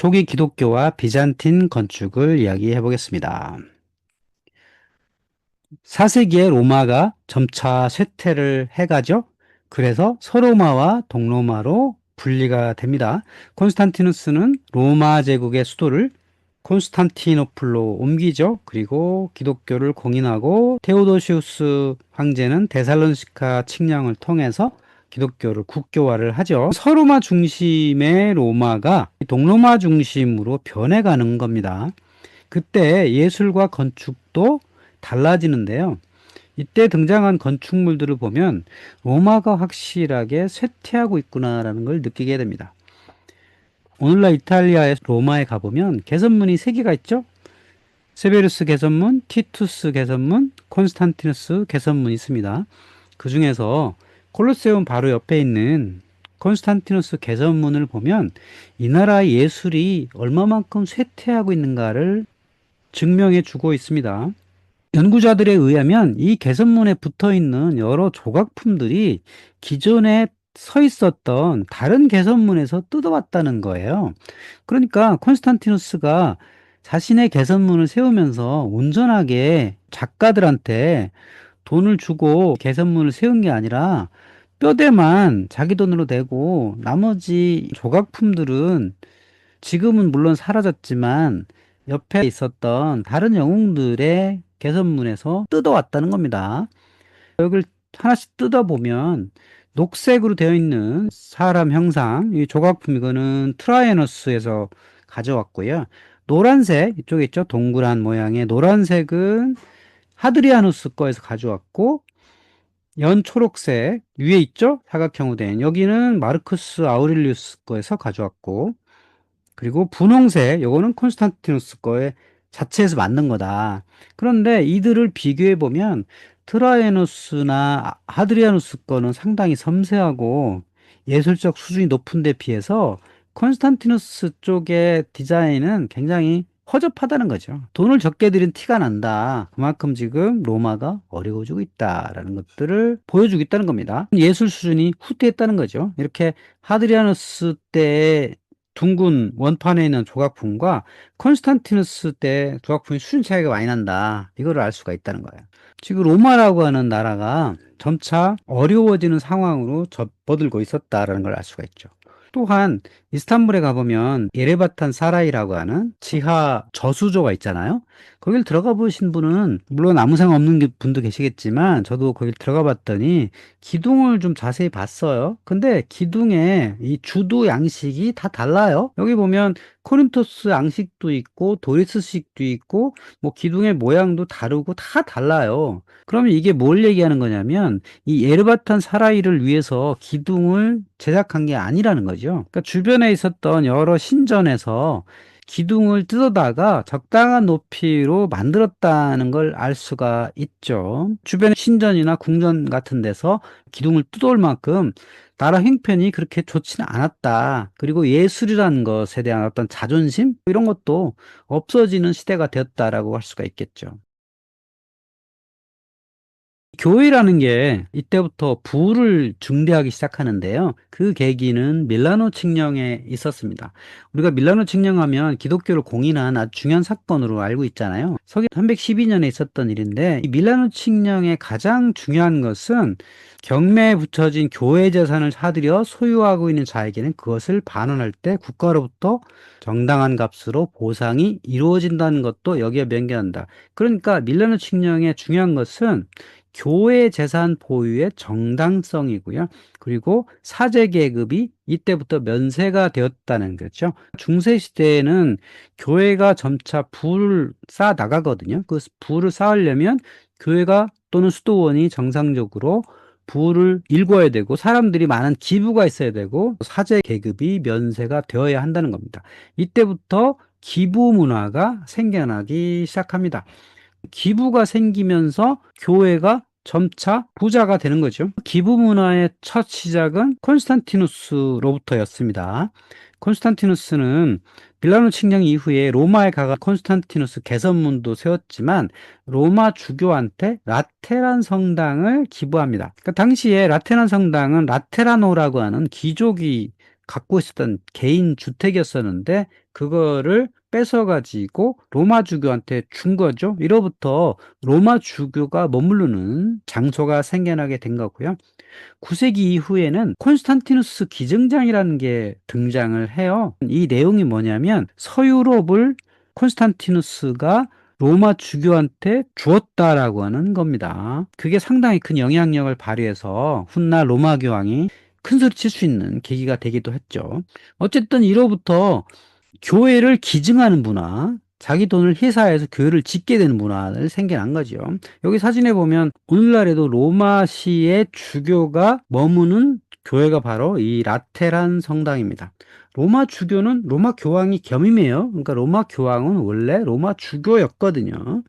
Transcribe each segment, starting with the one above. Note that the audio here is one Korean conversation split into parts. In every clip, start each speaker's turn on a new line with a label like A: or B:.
A: 초기 기독교와 비잔틴 건축을 이야기해 보겠습니다. 4세기에 로마가 점차 쇠퇴를 해가죠. 그래서 서로마와 동로마로 분리가 됩니다. 콘스탄티누스는 로마 제국의 수도를 콘스탄티노플로 옮기죠. 그리고 기독교를 공인하고 테오도시우스 황제는 데살로니카 칙령을 통해서 기독교를 국교화를 하죠. 서로마 중심의 로마가 동로마 중심으로 변해가는 겁니다. 그때 예술과 건축도 달라지는데요. 이때 등장한 건축물들을 보면 로마가 확실하게 쇠퇴하고 있구나라는 걸 느끼게 됩니다. 오늘날 이탈리아의 로마에 가보면 개선문이 3개가 있죠. 세베루스 개선문, 티투스 개선문, 콘스탄티누스 개선문이 있습니다. 그 중에서 콜로세움 바로 옆에 있는 콘스탄티누스 개선문을 보면 이 나라의 예술이 얼마만큼 쇠퇴하고 있는가를 증명해 주고 있습니다. 연구자들에 의하면 이 개선문에 붙어 있는 여러 조각품들이 기존에 서 있었던 다른 개선문에서 뜯어왔다는 거예요. 그러니까 콘스탄티누스가 자신의 개선문을 세우면서 온전하게 작가들한테 돈을 주고 개선문을 세운 게 아니라 뼈대만 자기 돈으로 내고 나머지 조각품들은 지금은 물론 사라졌지만 옆에 있었던 다른 영웅들의 개선문에서 뜯어왔다는 겁니다. 여기를 하나씩 뜯어보면 녹색으로 되어 있는 사람 형상, 이 조각품 이거는 트라이아누스에서 가져왔고요. 노란색, 이쪽에 있죠? 동그란 모양의 노란색은 하드리아누스 거에서 가져왔고, 연초록색 위에 있죠? 사각형으로 된 여기는 마르쿠스 아우렐리우스 거에서 가져왔고, 그리고 분홍색, 요거는 콘스탄티누스 거에 자체에서 만든 거다. 그런데 이들을 비교해 보면 트라이아누스나 하드리아누스 거는 상당히 섬세하고 예술적 수준이 높은 데 비해서 콘스탄티누스 쪽의 디자인은 굉장히 허접하다는 거죠. 돈을 적게 들인 티가 난다. 그만큼 지금 로마가 어려워지고 있다라는 것들을 보여주겠다는 겁니다. 예술 수준이 후퇴했다는 거죠. 이렇게 하드리아누스 때의 둥근 원판에 있는 조각품과 콘스탄티누스 때 조각품이 수준 차이가 많이 난다. 이거를 알 수가 있다는 거예요. 지금 로마라고 하는 나라가 점차 어려워지는 상황으로 접어들고 있었다라는 걸 알 수가 있죠. 또한 이스탄불에 가보면 예레바탄 사라이라고 하는 지하 저수조가 있잖아요. 거길 들어가 보신 분은 물론 아무 상관 없는 분도 계시겠지만 저도 거길 들어가 봤더니 기둥을 좀 자세히 봤어요. 근데 기둥의 이 주도 양식이 다 달라요. 여기 보면 코린토스 양식도 있고 도리스식도 있고 뭐 기둥의 모양도 다르고 다 달라요. 그러면 이게 뭘 얘기하는 거냐면 이 에르바탄 사라이를 위해서 기둥을 제작한 게 아니라는 거죠. 그러니까 주변에 있었던 여러 신전에서 기둥을 뜯어다가 적당한 높이로 만들었다는 걸 알 수가 있죠. 주변의 신전이나 궁전 같은 데서 기둥을 뜯어올 만큼 나라 형편이 그렇게 좋지는 않았다. 그리고 예술이라는 것에 대한 어떤 자존심? 이런 것도 없어지는 시대가 되었다라고 할 수가 있겠죠. 교회라는 게 이때부터 부를 중대하기 시작하는데요. 그 계기는 밀라노 칙령에 있었습니다. 우리가 밀라노 칙령하면 기독교를 공인한 아주 중요한 사건으로 알고 있잖아요. 서기 312년에 있었던 일인데 이 밀라노 칙령의 가장 중요한 것은 경매에 붙여진 교회 재산을 사들여 소유하고 있는 자에게는 그것을 반환할 때 국가로부터 정당한 값으로 보상이 이루어진다는 것도 여기에 명기한다. 그러니까 밀라노 칙령의 중요한 것은 교회 재산 보유의 정당성이고요. 그리고 사제 계급이 이때부터 면세가 되었다는 거죠. 중세 시대에는 교회가 점차 부를 쌓아 나가거든요. 그 부를 쌓으려면 교회가 또는 수도원이 정상적으로 부를 일궈야 되고 사람들이 많은 기부가 있어야 되고 사제 계급이 면세가 되어야 한다는 겁니다. 이때부터 기부 문화가 생겨나기 시작합니다. 기부가 생기면서 교회가 점차 부자가 되는 거죠. 기부 문화의 첫 시작은 콘스탄티누스로부터였습니다. 콘스탄티누스는 빌라노 칙령 이후에 로마에 가가 콘스탄티누스 개선문도 세웠지만 로마 주교한테 라테란 성당을 기부합니다. 그러니까 당시에 라테란 성당은 라테라노라고 하는 귀족이 갖고 있었던 개인 주택이었었는데 그거를 뺏어가지고 로마 주교한테 준 거죠. 이로부터 로마 주교가 머무르는 장소가 생겨나게 된 거고요. 9세기 이후에는 콘스탄티누스 기증장이라는 게 등장을 해요. 이 내용이 뭐냐면 서유럽을 콘스탄티누스가 로마 주교한테 주었다라고 하는 겁니다. 그게 상당히 큰 영향력을 발휘해서 훗날 로마 교황이 큰 소리 칠 수 있는 계기가 되기도 했죠. 어쨌든 이로부터 교회를 기증하는 문화, 자기 돈을 회사에서 교회를 짓게 되는 문화를 생겨난 거죠. 여기 사진에 보면 오늘날에도 로마시의 주교가 머무는 교회가 바로 이 라테란 성당입니다. 로마 주교는 로마 교황이 겸임해요. 그러니까 로마 교황은 원래 로마 주교였거든요.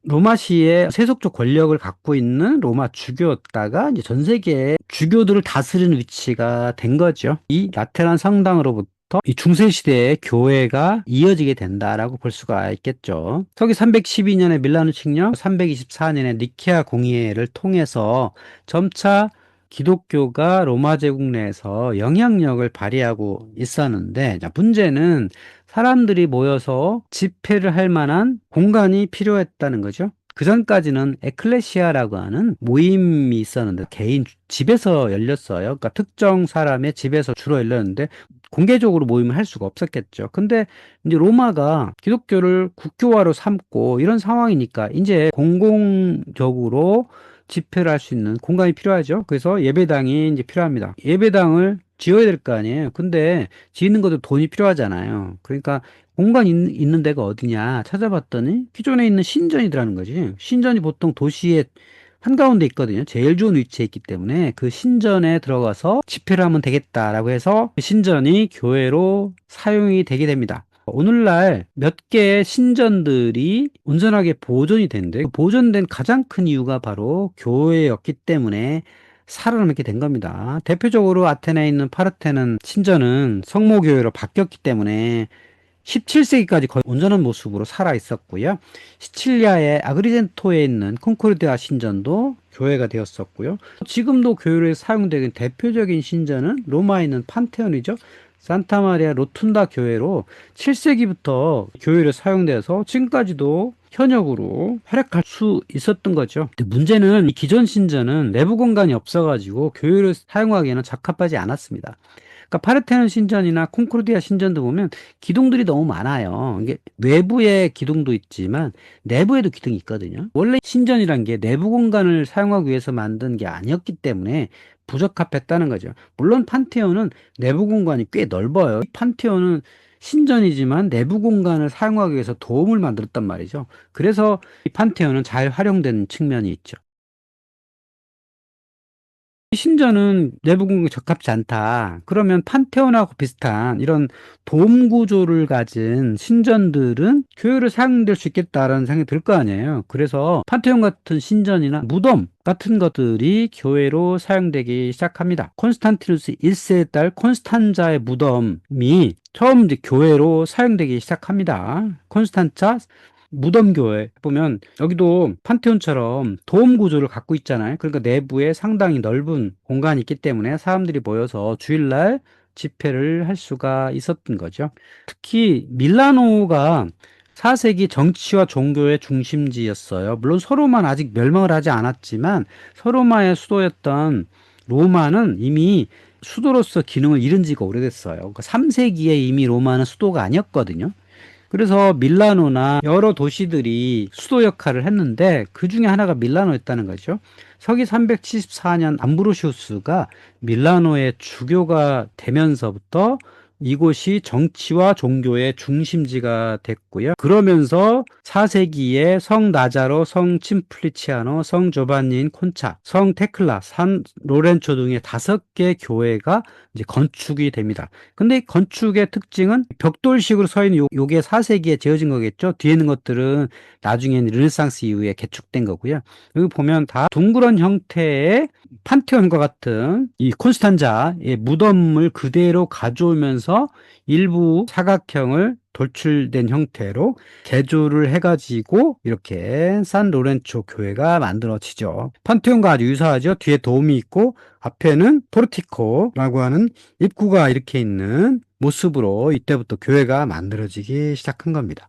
A: 로마시의 세속적 권력을 갖고 있는 로마 주교였다가 이제 전 세계의 주교들을 다스리는 위치가 된 거죠. 이 라테란 성당으로부터 이 중세 시대의 교회가 이어지게 된다라고 볼 수가 있겠죠. 서기 312년에 밀라노 칙령, 324년에 니케아 공의회를 통해서 점차 기독교가 로마 제국 내에서 영향력을 발휘하고 있었는데, 자, 문제는 사람들이 모여서 집회를 할 만한 공간이 필요했다는 거죠. 그 전까지는 에클레시아라고 하는 모임이 있었는데 개인 집에서 열렸어요. 그러니까 특정 사람의 집에서 주로 열렸는데 공개적으로 모임을 할 수가 없었겠죠. 근데 이제 로마가 기독교를 국교화로 삼고 이런 상황이니까 이제 공공적으로 집회를 할 수 있는 공간이 필요하죠. 그래서 예배당이 이제 필요합니다. 예배당을 지어야 될 거 아니에요. 근데 짓는 것도 돈이 필요하잖아요. 그러니까 공간 있는 데가 어디냐 찾아봤더니 기존에 있는 신전이더라는 거지. 신전이 보통 도시의 한가운데 있거든요. 제일 좋은 위치에 있기 때문에 그 신전에 들어가서 집회를 하면 되겠다라고 해서 그 신전이 교회로 사용이 되게 됩니다. 오늘날 몇 개의 신전들이 온전하게 보존이 된대. 보존된 가장 큰 이유가 바로 교회였기 때문에 살아남게 된 겁니다. 대표적으로 아테네에 있는 파르테논 신전은 성모교회로 바뀌었기 때문에 17세기까지 거의 온전한 모습으로 살아 있었고요. 시칠리아의 아그리젠토에 있는 콘코르디아 신전도 교회가 되었었고요. 지금도 교회로 사용되는 대표적인 신전은 로마에 있는 판테온이죠. 산타마리아 로툰다 교회로 7세기부터 교회로 사용되어서 지금까지도 현역으로 활약할 수 있었던 거죠. 근데 문제는 이 기존 신전은 내부 공간이 없어가지고 교회를 사용하기에는 적합하지 않았습니다. 그러니까 파르테논 신전이나 콩코르디아 신전도 보면 기둥들이 너무 많아요. 이게 외부에 기둥도 있지만 내부에도 기둥이 있거든요. 원래 신전이란 게 내부 공간을 사용하기 위해서 만든 게 아니었기 때문에 부적합했다는 거죠. 물론 판테온은 내부 공간이 꽤 넓어요. 이 판테온은 신전이지만 내부 공간을 사용하기 위해서 도움을 만들었단 말이죠. 그래서 이 판테온은 잘 활용된 측면이 있죠. 신전은 내부 공간이 적합지 않다. 그러면 판테온하고 비슷한 이런 돔 구조를 가진 신전들은 교회로 사용될 수 있겠다라는 생각이 들 거 아니에요. 그래서 판테온 같은 신전이나 무덤 같은 것들이 교회로 사용되기 시작합니다. 콘스탄티누스 1세의 딸 콘스탄자의 무덤이 처음 이제 교회로 사용되기 시작합니다. 콘스탄자 무덤교회 보면 여기도 판테온처럼 돔 구조를 갖고 있잖아요. 그러니까 내부에 상당히 넓은 공간이 있기 때문에 사람들이 모여서 주일날 집회를 할 수가 있었던 거죠. 특히 밀라노가 4세기 정치와 종교의 중심지였어요. 물론 서로만 아직 멸망을 하지 않았지만 서로마의 수도였던 로마는 이미 수도로서 기능을 잃은 지가 오래됐어요. 그러니까 3세기에 이미 로마는 수도가 아니었거든요. 그래서 밀라노나 여러 도시들이 수도 역할을 했는데 그 중에 하나가 밀라노였다는 거죠. 서기 374년 암브로시우스가 밀라노의 주교가 되면서부터 이곳이 정치와 종교의 중심지가 됐고요. 그러면서 4세기에 성 나자로, 성 침플리치아노, 성 조반니인 콘차, 성 테클라, 산 로렌초 등의 5개 교회가 이제 건축이 됩니다. 근데 이 건축의 특징은 벽돌식으로 서 있는 요게 4세기에 지어진 거겠죠. 뒤에 있는 것들은 나중에는 르네상스 이후에 개축된 거고요. 여기 보면 다 둥그런 형태의 판테온과 같은 이 콘스탄자의 무덤을 그대로 가져오면서 이어서 일부 사각형을 돌출된 형태로 개조를 해가지고 이렇게 산 로렌초 교회가 만들어지죠. 판테온과 아주 유사하죠. 뒤에 도움이 있고 앞에는 포르티코라고 하는 입구가 이렇게 있는 모습으로 이때부터 교회가 만들어지기 시작한 겁니다.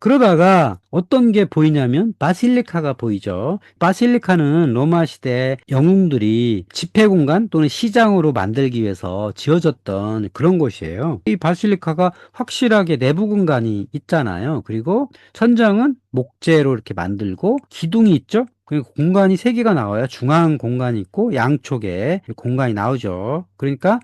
A: 그러다가 어떤 게 보이냐면 바실리카가 보이죠. 바실리카는 로마 시대 영웅들이 집회 공간 또는 시장으로 만들기 위해서 지어졌던 그런 곳이에요. 이 바실리카가 확실하게 내부 공간이 있잖아요. 그리고 천장은 목재로 이렇게 만들고 기둥이 있죠. 그리고 공간이 세 개가 나와요. 중앙 공간이 있고 양쪽에 공간이 나오죠. 그러니까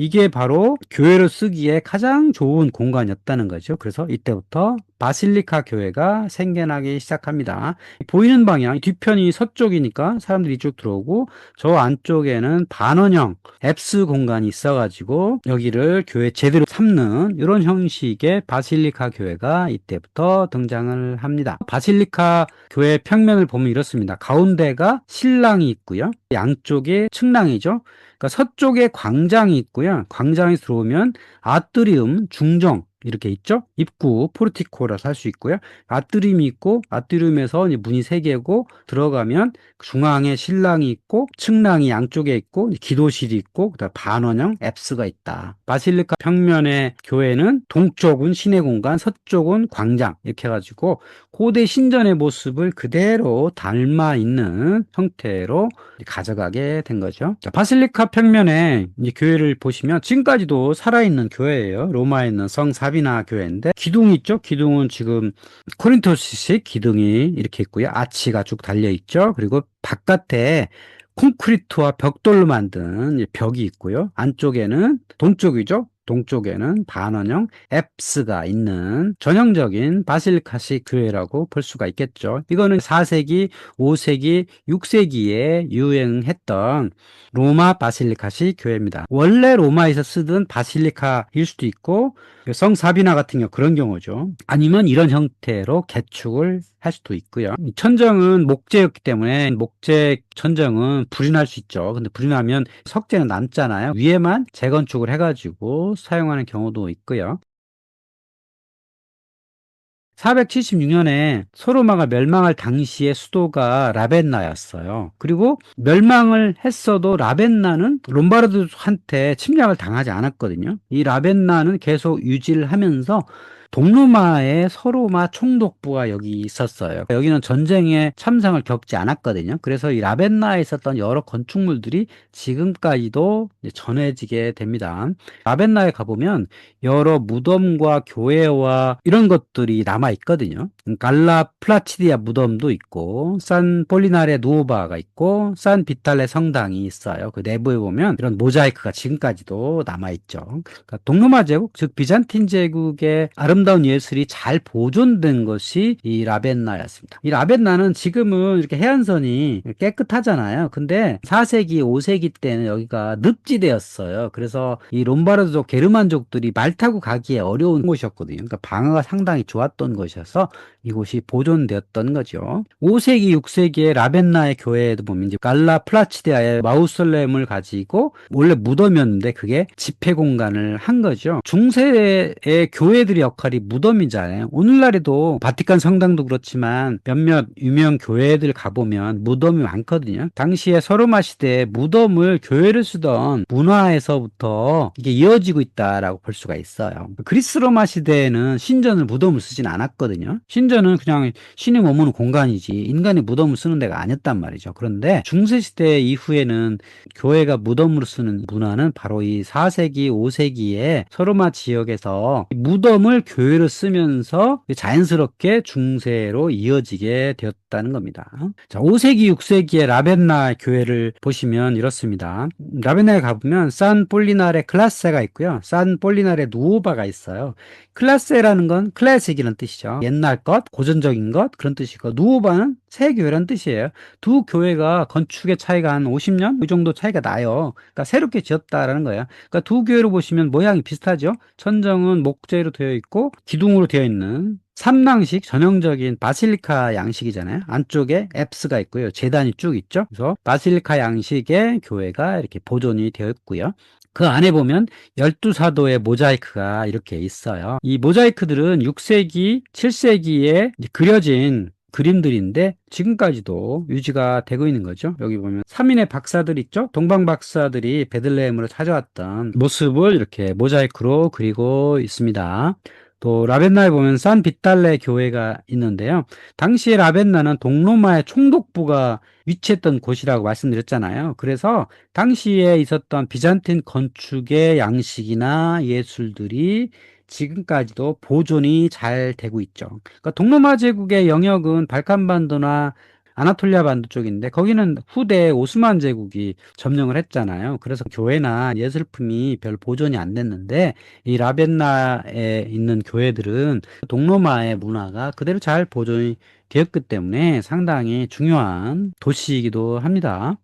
A: 이게 바로 교회로 쓰기에 가장 좋은 공간이었다는 거죠. 그래서 이때부터 바실리카 교회가 생겨나기 시작합니다. 보이는 방향, 뒤편이 서쪽이니까 사람들이 이쪽 들어오고 저 안쪽에는 반원형 앱스 공간이 있어가지고 여기를 교회 제대로 삼는 이런 형식의 바실리카 교회가 이때부터 등장을 합니다. 바실리카 교회 평면을 보면 이렇습니다. 가운데가 신랑이 있고요. 양쪽에 측랑이죠. 그러니까 서쪽에 광장이 있고요. 광장에 들어오면 아트리움, 중정 이렇게 있죠. 입구, 포르티코라서 할 수 있고요. 아트리움이 있고 아트리움에서 이제 문이 세 개고 들어가면 중앙에 신랑이 있고 측랑이 양쪽에 있고 기도실이 있고 그다음 반원형 앱스가 있다. 바실리카 평면의 교회는 동쪽은 시내 공간, 서쪽은 광장 이렇게 해가지고 고대 신전의 모습을 그대로 닮아 있는 형태로 가져가게 된 거죠. 자, 바실리카 평면에 이제 교회를 보시면 지금까지도 살아있는 교회예요. 로마에 있는 성 사비나 교회인데 기둥이 있죠. 기둥은 지금 코린토스식 기둥이 이렇게 있고요. 아치가 쭉 달려 있죠. 그리고 바깥에 콘크리트와 벽돌로 만든 벽이 있고요. 안쪽에는 동쪽이죠. 동쪽에는 반원형 앱스가 있는 전형적인 바실리카식 교회라고 볼 수가 있겠죠. 이거는 4세기, 5세기, 6세기에 유행했던 로마 바실리카식 교회입니다. 원래 로마에서 쓰던 바실리카일 수도 있고 성 사비나 같은 경우 그런 경우죠. 아니면 이런 형태로 개축을 할 수도 있고요. 천정은 목재였기 때문에 목재 천정은 불이 날 수 있죠. 근데 불이 나면 석재는 남잖아요. 위에만 재건축을 해가지고 사용하는 경우도 있고요. 476년에 소로마가 멸망할 당시의 수도가 라벤나였어요. 그리고 멸망을 했어도 라벤나는 롬바르드한테 침략을 당하지 않았거든요. 이 라벤나는 계속 유지를 하면서 동로마의 서로마 총독부가 여기 있었어요. 여기는 전쟁에 참상을 겪지 않았거든요. 그래서 이 라벤나에 있었던 여러 건축물들이 지금까지도 전해지게 됩니다. 라벤나에 가보면 여러 무덤과 교회와 이런 것들이 남아 있거든요. 갈라 플라치디아 무덤도 있고 산 폴리나레 누오바가 있고 산 비탈레 성당이 있어요. 그 내부에 보면 이런 모자이크가 지금까지도 남아 있죠. 그러니까 동로마 제국, 즉 비잔틴 제국의 아름다운 예술이 잘 보존된 것이 이 라벤나였습니다. 이 라벤나는 지금은 이렇게 해안선이 깨끗하잖아요. 근데 4세기, 5세기 때는 여기가 늪지대였어요. 그래서 이 롬바르드족, 게르만족들이 말 타고 가기에 어려운 곳이었거든요. 그러니까 방어가 상당히 좋았던 곳이어서 이곳이 보존되었던 거죠. 5세기, 6세기에 라벤나의 교회에도 보면 이제 갈라 플라치디아의 마우솔렘을 가지고 원래 무덤이었는데 그게 집회 공간을 한 거죠. 중세의 교회들의 역할이 무덤이잖아요. 오늘날에도 바티칸 성당도 그렇지만 몇몇 유명 교회들 가보면 무덤이 많거든요. 당시에 서로마 시대에 무덤을 교회를 쓰던 문화에서부터 이게 이어지고 있다라고 볼 수가 있어요. 그리스 로마 시대에는 신전을 무덤을 쓰진 않았거든요. 신전은 그냥 신이 머무는 공간이지 인간이 무덤을 쓰는 데가 아니었단 말이죠. 그런데 중세 시대 이후에는 교회가 무덤으로 쓰는 문화는 바로 이 4세기, 5세기에 서로마 지역에서 무덤을 교회로 쓰면서 자연스럽게 중세로 이어지게 되었다는 겁니다. 자, 5세기, 6세기의 라벤나 교회를 보시면 이렇습니다. 라벤나에 가보면 산 폴리나레 클라세가 있고요. 산 폴리나레 누오바가 있어요. 클라세라는 건 클래식이라는 뜻이죠. 옛날 것, 고전적인 것 그런 뜻이고 누오바는 새 교회라는 뜻이에요. 두 교회가 건축의 차이가 한 50년? 이 정도 차이가 나요. 그러니까 새롭게 지었다라는 거예요. 그러니까 두 교회를 보시면 모양이 비슷하죠. 천정은 목재로 되어 있고 기둥으로 되어 있는 삼랑식 전형적인 바실리카 양식이잖아요. 안쪽에 앱스가 있고요. 제단이 쭉 있죠. 그래서 바실리카 양식의 교회가 이렇게 보존이 되어 있고요. 그 안에 보면 12사도의 모자이크가 이렇게 있어요. 이 모자이크들은 6세기, 7세기에 그려진 그림들인데 지금까지도 유지가 되고 있는 거죠. 여기 보면 3인의 박사들 있죠? 동방 박사들이 베들레헴으로 찾아왔던 모습을 이렇게 모자이크로 그리고 있습니다. 또 라벤나에 보면 산 빗달레 교회가 있는데요. 당시에 라벤나는 동로마의 총독부가 위치했던 곳이라고 말씀드렸잖아요. 그래서 당시에 있었던 비잔틴 건축의 양식이나 예술들이 지금까지도 보존이 잘 되고 있죠. 그러니까 동로마 제국의 영역은 발칸반도나 아나톨리아 반도 쪽인데 거기는 후대 오스만 제국이 점령을 했잖아요. 그래서 교회나 예술품이 별 보존이 안 됐는데 이 라벤나에 있는 교회들은 동로마의 문화가 그대로 잘 보존이 되었기 때문에 상당히 중요한 도시이기도 합니다.